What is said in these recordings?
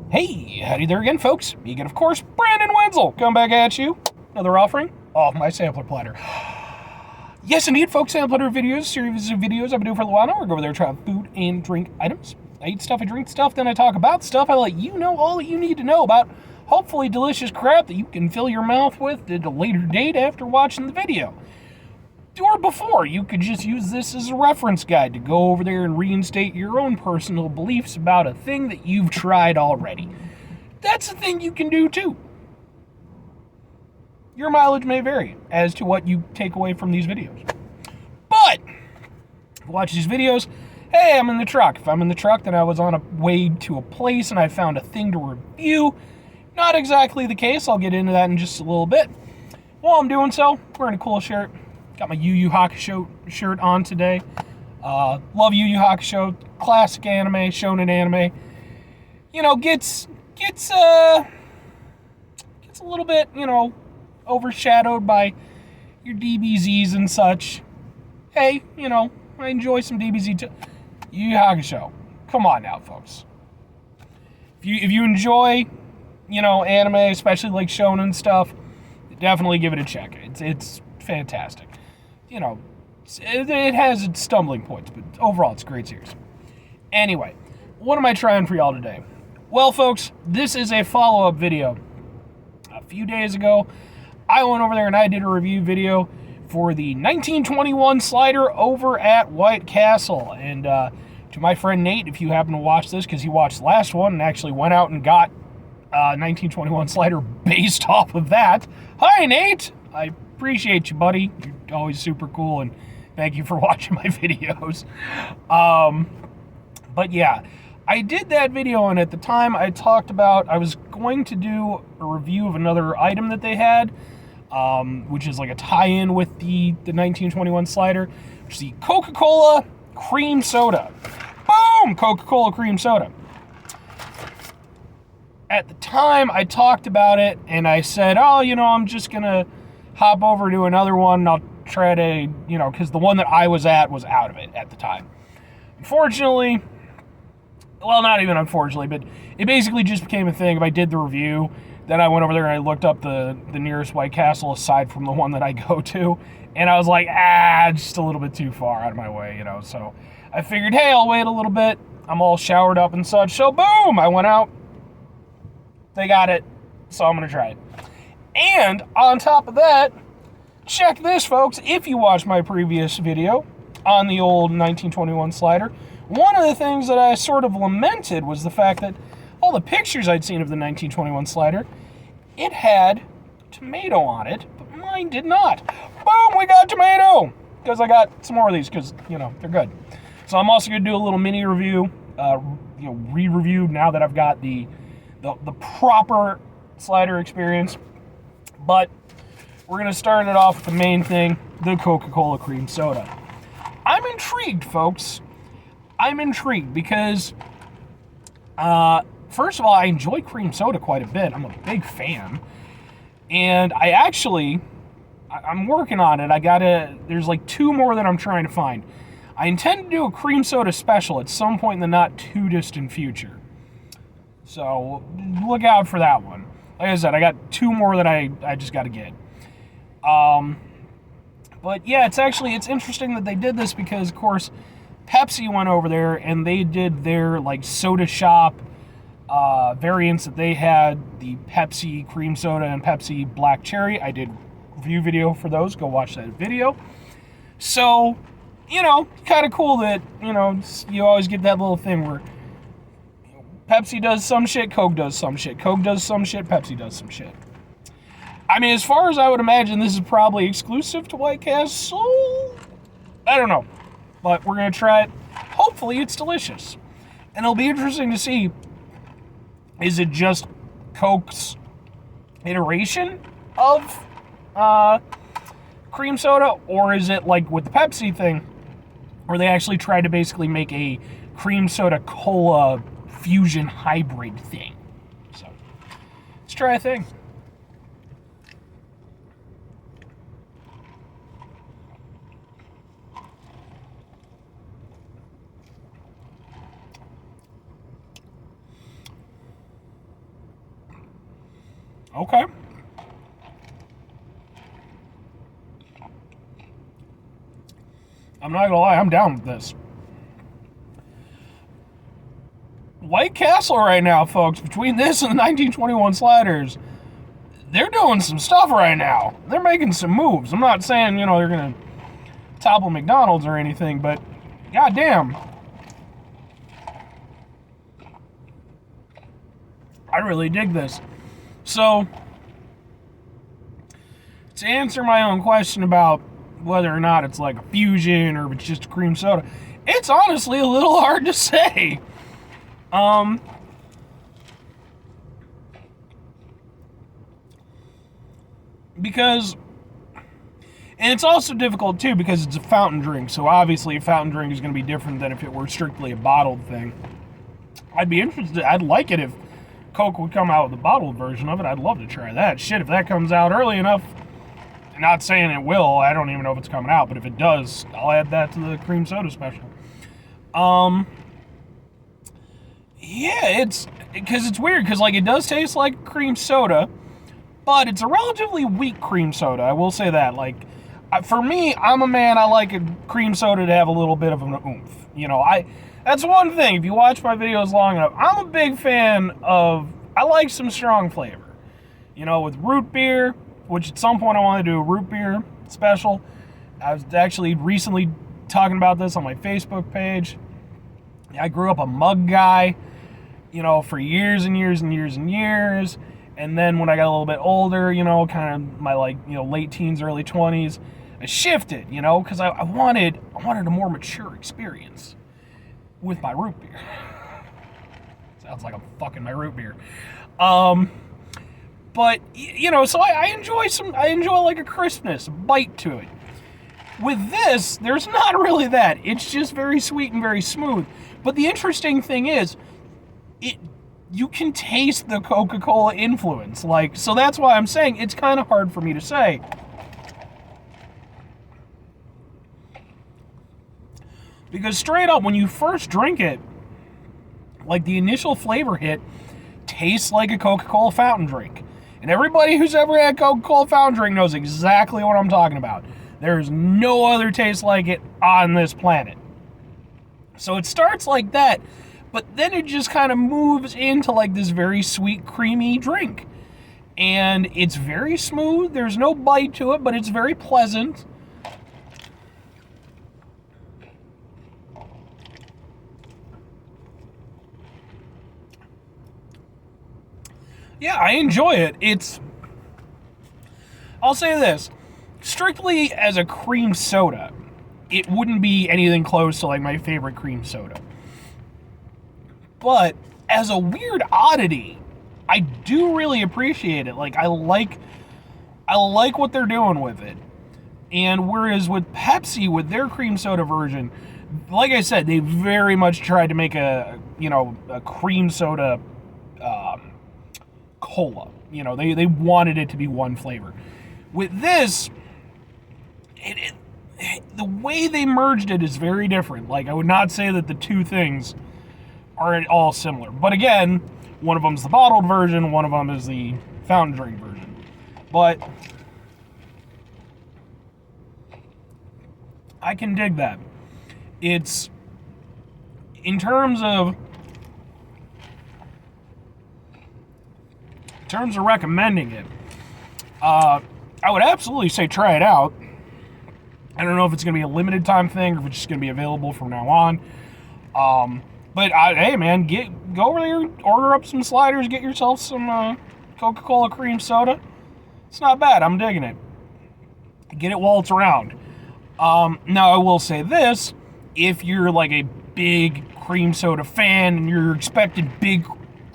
Hey, howdy there again, folks. Megan, of course, Brandon Wenzel. Come back at you. Another offering of my sampler platter. Yes, indeed, folks, sampler videos, series of videos I've been doing for a while now. I go over there, try food and drink items. I eat stuff, I drink stuff, then I talk about stuff. I let you know all that you need to know about hopefully delicious crap that you can fill your mouth with at a later date after watching the video. Or before, you could just use this as a reference guide to go over there and reinstate your own personal beliefs about a thing that you've tried already. That's a thing you can do too. Your mileage may vary as to what you take away from these videos. But, watch these videos, hey, I'm in the truck. If I'm in the truck, then I was on a way to a place and I found a thing to review. Not exactly the case, I'll get into that in just a little bit. While I'm doing so, wearing a cool shirt. Got my Yu Yu Hakusho shirt on today. Love Yu Yu Hakusho, classic anime, shonen anime. You know, gets a little bit, overshadowed by your DBZs and such. Hey, I enjoy some DBZ too. Yu Yu Hakusho. Come on now, folks. If you enjoy, anime, especially like shonen stuff, definitely give it a check. It's fantastic. It has its stumbling points, but overall, it's a great series. Anyway, what am I trying for y'all today? Well, folks, this is a follow-up video. A few days ago, I went over there and I did a review video for the 1921 slider over at White Castle. And to my friend Nate, if you happen to watch this, because he watched the last one and actually went out and got 1921 slider based off of that. Hi, Nate! I appreciate you, buddy. You're always super cool, and thank you for watching my videos. But yeah, I did that video, and at the time I talked about I was going to do a review of another item that they had, which is like a tie-in with the 1921 slider, which is the Coca Cola Cream Soda. Boom! Coca Cola Cream Soda. At the time, I talked about it, and I said, I'm just going to hop over to another one, and I'll try to, because the one that I was at was out of it at the time. Unfortunately, well, not even unfortunately, but it basically just became a thing. If I did the review, then I went over there and I looked up the nearest White Castle aside from the one that I go to, and I was like, just a little bit too far out of my way, so I figured, hey, I'll wait a little bit. I'm all showered up and such, so boom, I went out. They got it, so I'm going to try it. And on top of that, check this, folks. If you watched my previous video on the old 1921 slider, one of the things that I sort of lamented was the fact that all the pictures I'd seen of the 1921 slider, it had tomato on it, but mine did not. Boom, we got tomato! Because I got some more of these, because, they're good. So I'm also going to do a little mini review, re-review now that I've got the proper slider experience. But we're going to start it off with the main thing, the Coca Cola Cream Soda. I'm intrigued, folks. I'm intrigued because, first of all, I enjoy cream soda quite a bit. I'm a big fan. And I'm working on it. There's like 2 more that I'm trying to find. I intend to do a cream soda special at some point in the not too distant future. So look out for that one. Like I said, I got 2 more that I just got to get. But yeah, it's interesting that they did this because, of course, Pepsi went over there and they did their like soda shop variants that they had, the Pepsi cream soda and Pepsi black cherry. I did a review video for those. Go watch that video. So, kind of cool that, you always get that little thing where Pepsi does some shit, Coke does some shit. Coke does some shit, Pepsi does some shit. I mean, as far as I would imagine, this is probably exclusive to White Castle. I don't know. But we're going to try it. Hopefully it's delicious. And it'll be interesting to see, is it just Coke's iteration of cream soda? Or is it like with the Pepsi thing, where they actually tried to basically make a cream soda cola fusion hybrid thing. So, let's try a thing. Okay. I'm not gonna lie, I'm down with this. White Castle right now, folks, between this and the 1921 sliders, they're doing some stuff right now. They're making some moves. I'm not saying, they're gonna topple McDonald's or anything, but goddamn. I really dig this. So, to answer my own question about whether or not it's like a fusion or if it's just a cream soda, it's honestly a little hard to say. Because, and it's also difficult too because it's a fountain drink, so obviously a fountain drink is going to be different than if it were strictly a bottled thing. I'd be interested, I'd like it if Coke would come out with a bottled version of it. I'd love to try that. Shit, if that comes out early enough, not saying it will, I don't even know if it's coming out, but if it does, I'll add that to the cream soda special. Yeah, it's weird, because, like, it does taste like cream soda, but it's a relatively weak cream soda, I will say that. Like, for me, I'm a man, I like a cream soda to have a little bit of an oomph. That's one thing, if you watch my videos long enough, I'm a big fan of, I like some strong flavor. With root beer, which at some point I want to do a root beer special. I was actually recently talking about this on my Facebook page. I grew up a mug guy, for years and years and years and years. And then when I got a little bit older, kind of my late teens, early 20s, I shifted, because I wanted a more mature experience with my root beer. Sounds like I'm fucking my root beer. But, so I enjoy like a crispness, a bite to it. With this, there's not really that. It's just very sweet and very smooth. But the interesting thing is, you can taste the Coca Cola influence. So that's why I'm saying it's kind of hard for me to say. Because straight up, when you first drink it, like the initial flavor hit tastes like a Coca Cola fountain drink. And everybody who's ever had Coca Cola fountain drink knows exactly what I'm talking about. There's no other taste like it on this planet. So it starts like that, but then it just kind of moves into like this very sweet, creamy drink. And it's very smooth. There's no bite to it, but it's very pleasant. Yeah, I enjoy it. I'll say this, strictly as a cream soda, it wouldn't be anything close to like my favorite cream soda. But as a weird oddity, I do really appreciate it. Like, I like what they're doing with it. And whereas with Pepsi, with their cream soda version, like I said, they very much tried to make a cream soda cola. They wanted it to be one flavor. With this, the way they merged it is very different. Like, I would not say that the two things are at all similar. But again, one of them's the bottled version, one of them is the fountain drink version. But I can dig that. It's, in terms of recommending it, I would absolutely say try it out. I don't know if it's going to be a limited time thing or if it's just going to be available from now on. But hey, man, go over there, order up some sliders, get yourself some Coca Cola Cream Soda. It's not bad. I'm digging it. Get it while it's around. Now, I will say this. If you're like a big cream soda fan and you're expecting big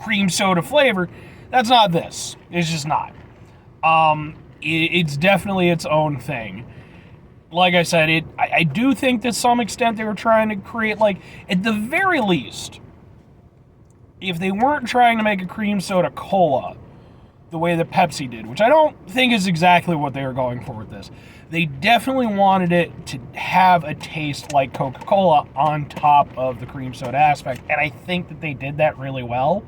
cream soda flavor, that's not this. It's just not. It's definitely its own thing. Like I said, I do think to some extent they were trying to create, like, at the very least, if they weren't trying to make a cream soda cola the way that Pepsi did, which I don't think is exactly what they were going for with this, they definitely wanted it to have a taste like Coca-Cola on top of the cream soda aspect, and I think that they did that really well.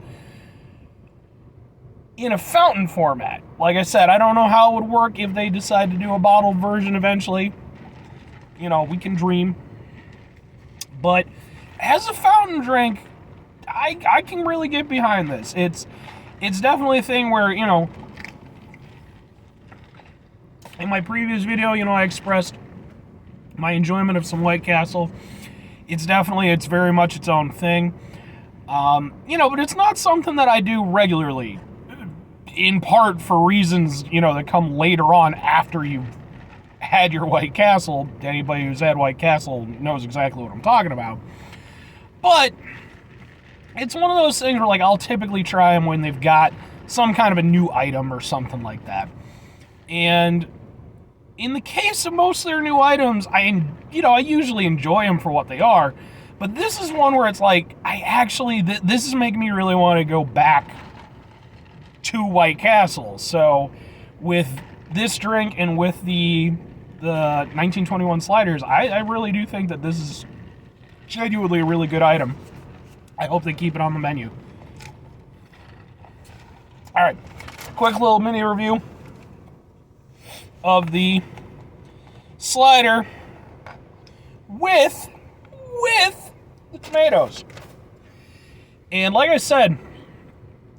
in a fountain format. Like I said, I don't know how it would work if they decide to do a bottled version eventually. You know, we can dream. But as a fountain drink, I can really get behind this. It's definitely a thing where, you know, in my previous video, you know, I expressed my enjoyment of some White Castle. It's very much its own thing. You know, but it's not something that I do regularly, in part for reasons, you know, that come later on after you've had your White Castle. Anybody who's had White Castle knows exactly what I'm talking about. But it's one of those things where, like, I'll typically try them when they've got some kind of a new item or something like that. And in the case of most of their new items, I usually enjoy them for what they are. But this is one where it's like, this is making me really want to go back to White Castle. So with this drink and with the 1921 sliders, I really do think that this is genuinely a really good item. I hope they keep it on the menu. All right, quick little mini review of the slider with the tomatoes. And like I said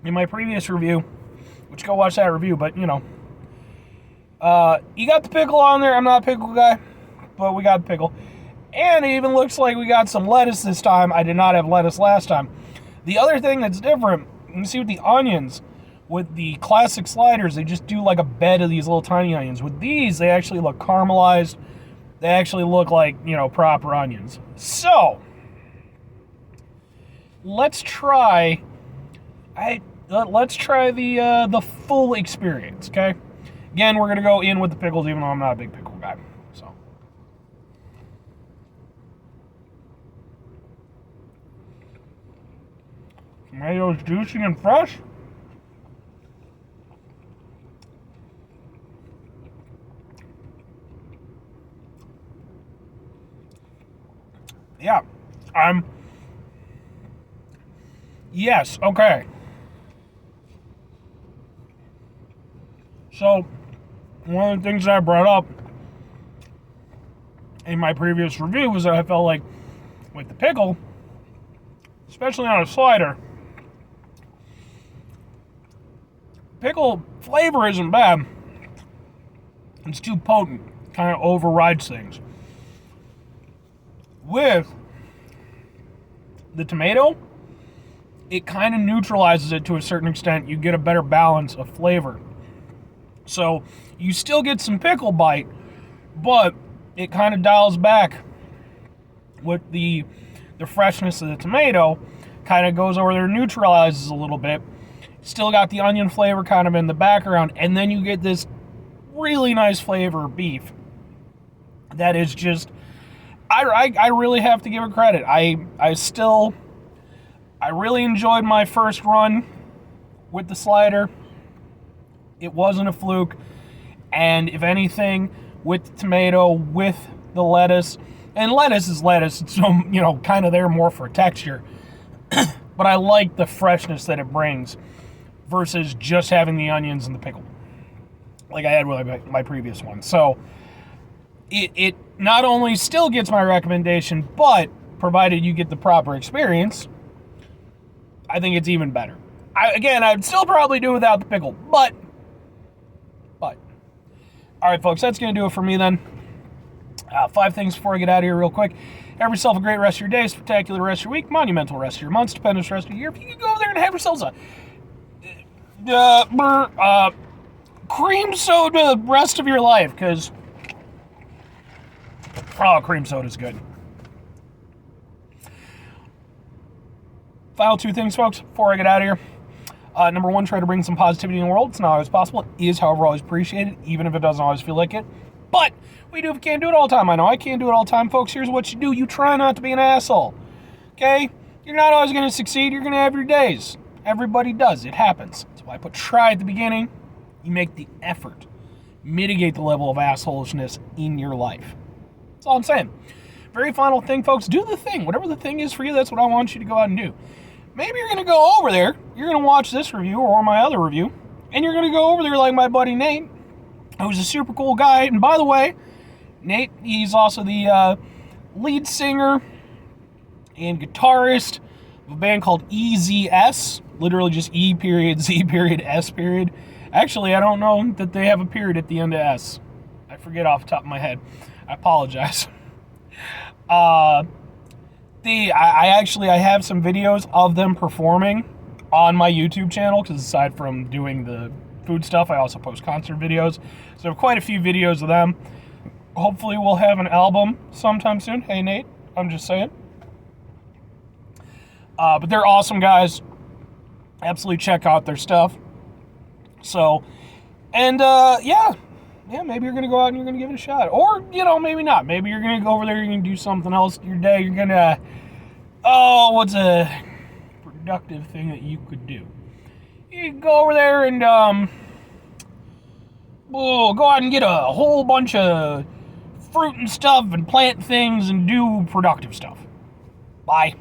in my previous review, which go watch that review, but you know, you got the pickle on there. I'm not a pickle guy, but we got the pickle. And it even looks like we got some lettuce this time. I did not have lettuce last time. The other thing that's different, you can see with the onions, with the classic sliders, they just do like a bed of these little tiny onions. With these, they actually look caramelized. They actually look like, you know, proper onions. So, let's try the full experience, okay? Again, we're going to go in with the pickles, even though I'm not a big pickle guy. So, tomatoes juicy and fresh. Yeah, yes, okay. So, one of the things that I brought up in my previous review was that I felt like with the pickle, especially on a slider, pickle flavor isn't bad. It's too potent, kind of overrides things. With the tomato, it kind of neutralizes it to a certain extent. You get a better balance of flavor. So you still get some pickle bite, but it kind of dials back with the freshness of the tomato. Kind of goes over there, neutralizes a little bit. Still got the onion flavor kind of in the background, and then you get this really nice flavor of beef that is just, I really have to give it credit. I really enjoyed my first run with the slider. It wasn't a fluke. And if anything, with the tomato, with the lettuce, and lettuce is lettuce, it's, you know, kind of there more for texture. But I like the freshness that it brings versus just having the onions and the pickle, like I had with my previous one. So it not only still gets my recommendation, but provided you get the proper experience, I think it's even better. I'd still probably do without the pickle, but. All right, folks, that's going to do it for me then. 5 things before I get out of here real quick. Have yourself a great rest of your day, spectacular rest of your week, monumental rest of your month, stupendous rest of your year. If you could go over there and have yourselves a cream soda the rest of your life, because, cream soda's good. Final 2 things, folks, before I get out of here. Number 1, try to bring some positivity in the world. It's not always possible. It is, however, always appreciated, even if it doesn't always feel like it. But we do if we can't do it all the time. I know I can't do it all the time, folks. Here's what you do. You try not to be an asshole. Okay? You're not always going to succeed. You're going to have your days. Everybody does. It happens. That's why I put try at the beginning. You make the effort. Mitigate the level of assholishness in your life. That's all I'm saying. Very final thing, folks. Do the thing. Whatever the thing is for you, that's what I want you to go out and do. Maybe you're going to go over there, you're going to watch this review or my other review, And you're going to go over there like my buddy Nate, who's a super cool guy. And by the way, Nate, he's also the lead singer and guitarist of a band called EZS, literally just E period, Z period, S period. Actually, I don't know that they have a period at the end of S. I forget off the top of my head. I apologize. I have some videos of them performing on my YouTube channel, because aside from doing the food stuff, I also post concert videos. So quite a few videos of them. Hopefully we'll have an album sometime soon. Hey Nate, I'm just saying. But they're awesome guys. Absolutely check out their stuff. So, and yeah, maybe you're going to go out and you're going to give it a shot. Or, maybe not. Maybe you're going to go over there, you're going to do something else your day. You're going to, what's a productive thing that you could do? You can go over there and, go out and get a whole bunch of fruit and stuff and plant things and do productive stuff. Bye.